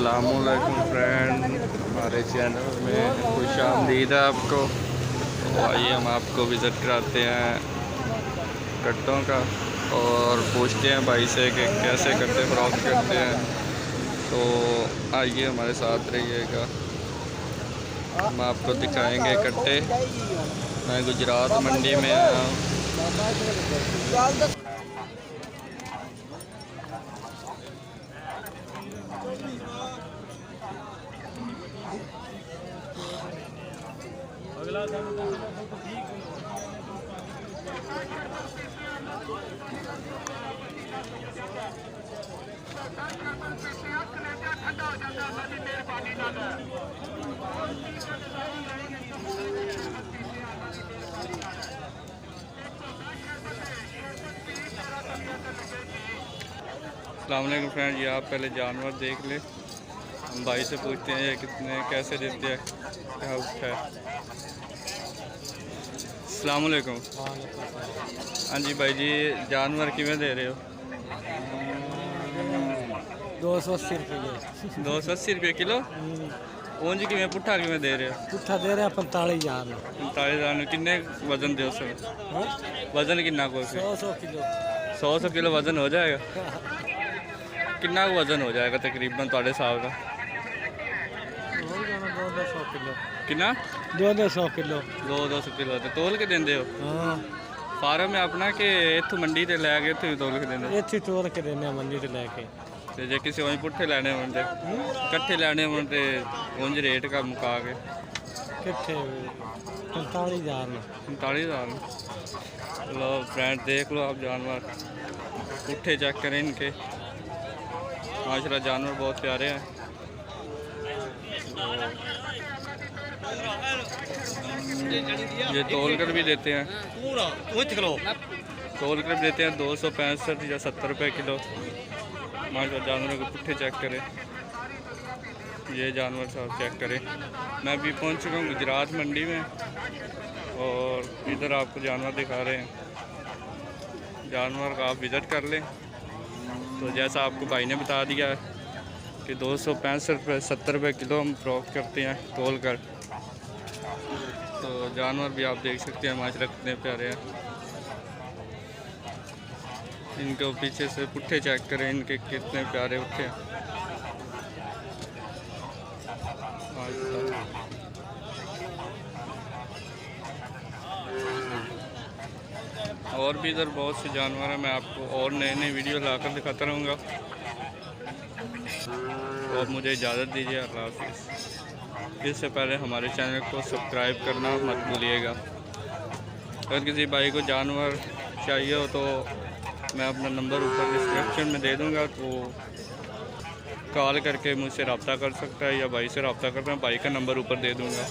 अस्सलाम वालेकुम फ्रेंड, हमारे चैनल में खुश आमदीद है आपको। तो आइए हम आपको विज़िट कराते हैं कट्टों का और पूछते हैं भाई से कि कैसे कट्टे फरोख्त करते हैं। तो आइए हमारे साथ रहिएगा, हम आपको दिखाएंगे कट्टे। मैं गुजरात मंडी में आया हूँ। अस्सलाम वालेकुम फ्रेंड, ये आप पहले जानवर देख ले, हम भाई से पूछते हैं ये कितने कैसे देते हैं, क्या उठा है। अस्सलाम वालेकुम। हाँ जी भाई जी, जानवर किमें दे रहे हो? 280 रुपये। 280 रुपये किलो। ਉਂਝ ਕਿਵੇਂ ਪੁੱਠਾ ਕਿਵੇਂ ਦੇ ਰਹੇ ਹੋ? ਪੁੱਠਾ ਦੇ ਰਿਹਾ 45,000 ਨੂੰ। 45,000 ਨੂੰ ਕਿੰਨੇ ਵਜ਼ਨ ਦਿਓ ਸਰ? ਵਜ਼ਨ ਕਿੰਨਾ ਕੋਈ? 100 ਕਿਲੋ। 100 ਕਿਲੋ ਵਜ਼ਨ ਹੋ ਜਾਏਗਾ? ਕਿੰਨਾ ਕੁ ਵਜ਼ਨ ਹੋ ਜਾਏਗਾ ਤਕਰੀਬਨ ਤੁਹਾਡੇ ਹਿਸਾਬ ਦਾ? 200 ਕਿਲੋ। ਕਿੰਨਾ? 200 ਕਿਲੋ। 200 ਕਿਲੋ ਤੇ ਤੋਲ ਕੇ ਦਿੰਦੇ ਹੋ? ਹਾਂ। ਫਾਰਮ ਹੈ ਆਪਣਾ ਕਿ ਇੱਥੋਂ ਮੰਡੀ ਤੇ ਲੈ ਕੇ ਇੱਥੇ ਤੋਲ ਕੇ ਦਿੰਦੇ? ਇੱਥੇ ਤੋਲ ਕੇ ਦਿੰਦੇ ਆ ਮੰਡੀ ਤੇ ਲੈ ਕੇ। ਤੇ ਜੇ ਕਿਸੇ ਉਂਝ ਪੁੱਠੇ ਲੈਣੇ ਹੋਣ ਤੇ ਇਕੱਠੇ ਲੈਣੇ ਹੋਣ ਤੇ ਉਂਝ ਰੇਟ ਕਾ ਮੁਕਾ ਕੇ ਕਿੱਥੇ 45,000 ਨੂੰ। 45,000 ਨੂੰ। लो फ्रेंड देख लो आप जानवर, पुट्ठे चेक करें इनके, माशाल्लाह जानवर बहुत प्यारे हैं। ये तोल कर भी देते हैं, तोल कर भी देते हैं 265 या 70 रुपये किलो। माशाल्लाह जानवरों को पुट्ठे चेक करें, ये जानवर सब चेक करें। मैं अभी पहुंच चुका हूँ गुजरात मंडी में और इधर आपको जानवर दिखा रहे हैं। जानवर का आप विज़िट कर लें। तो जैसा आपको भाई ने बता दिया है कि 265 रुपये 70 रुपये किलो हम फरोख्त करते हैं तोल कर। तो जानवर भी आप देख सकते हैं माशाल्लाह कितने प्यारे हैं। इनको पीछे से पुट्ठे चेक करें, इनके कितने प्यारे उठे हैं। और भी इधर बहुत से जानवर हैं, मैं आपको और नए नए वीडियो लाकर दिखाता रहूँगा। और मुझे इजाज़त दीजिए, अल्लाह हाफ़िज़। इससे पहले हमारे चैनल को सब्सक्राइब करना मत भूलिएगा। अगर किसी भाई को जानवर चाहिए हो तो मैं अपना नंबर ऊपर डिस्क्रिप्शन में दे दूँगा, तो कॉल करके मुझसे रब्ता कर सकता है या भाई से रब्ता करना, भाई का नंबर ऊपर दे दूँगा।